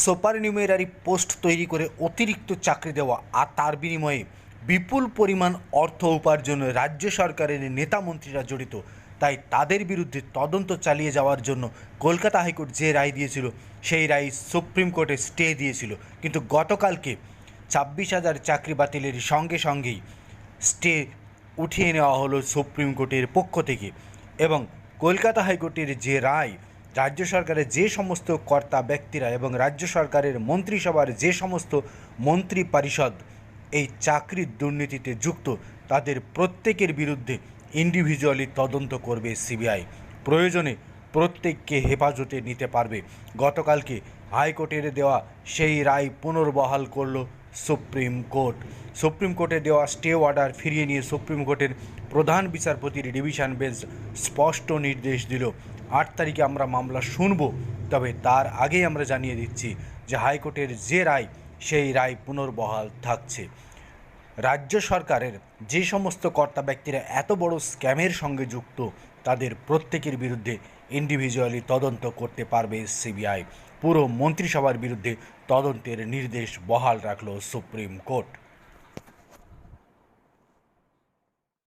সুপারনিউমেরারি post তৈরি করে অতিরিক্ত চাকরি দেওয়া আর তার বিনিময়ে বিপুল পরিমাণ অর্থ উপার্জন রাজ্য সরকারের নেতা মন্ত্রীরা জড়িত। তাই তাদের বিরুদ্ধে তদন্ত চালিয়ে যাওয়ার জন্য কলকাতা হাইকোর্ট যে রায় দিয়েছিল সেই রায় সুপ্রিম কোর্টে স্টে দিয়েছিল, কিন্তু গতকালকে 26,000 চাকরি বাতিলের সঙ্গে সঙ্গেই স্টে উঠিয়ে নেওয়া হলো সুপ্রিম কোর্টের পক্ষ থেকে। এবং কলকাতা হাইকোর্টের যে রায়, রাজ্য সরকারের যে সমস্ত কর্তা ব্যক্তিরা এবং রাজ্য সরকারের মন্ত্রিসভার যে সমস্ত মন্ত্রী পরিষদ এই চাকরির দুর্নীতিতে যুক্ত, তাদের প্রত্যেকের বিরুদ্ধে ইন্ডিভিজুয়ালি তদন্ত করবে সিবিআই। প্রয়োজনে প্রত্যেককে হেফাজতে নিতে পারবে। গতকালকে হাইকোর্টের দেওয়া সেই রায় পুনর্বহাল করল সুপ্রিম কোর্ট। সুপ্রিম কোর্টে দেওয়া স্টে অর্ডার ফিরিয়ে নিয়ে সুপ্রিম কোর্টের প্রধান বিচারপতির ডিভিশন বেঞ্চ স্পষ্ট নির্দেশ দিল 8 তারিখে আমরা মামলা শুনব। তবে তার আগেই আমরা জানিয়ে দিচ্ছি যে হাইকোর্টের যে রায় সেই রায় পুনর্বহাল থাকছে। রাজ্য সরকারের যে সমস্ত কর্তা ব্যক্তিরা এত বড় স্ক্যামের সঙ্গে যুক্ত, তাদের প্রত্যেকের বিরুদ্ধে ইন্ডিভিজুয়ালি তদন্ত করতে পারবে সিবিআই। পুরো মন্ত্রিসভার বিরুদ্ধে তদন্তের নির্দেশ বহাল রাখল সুপ্রিম কোর্ট।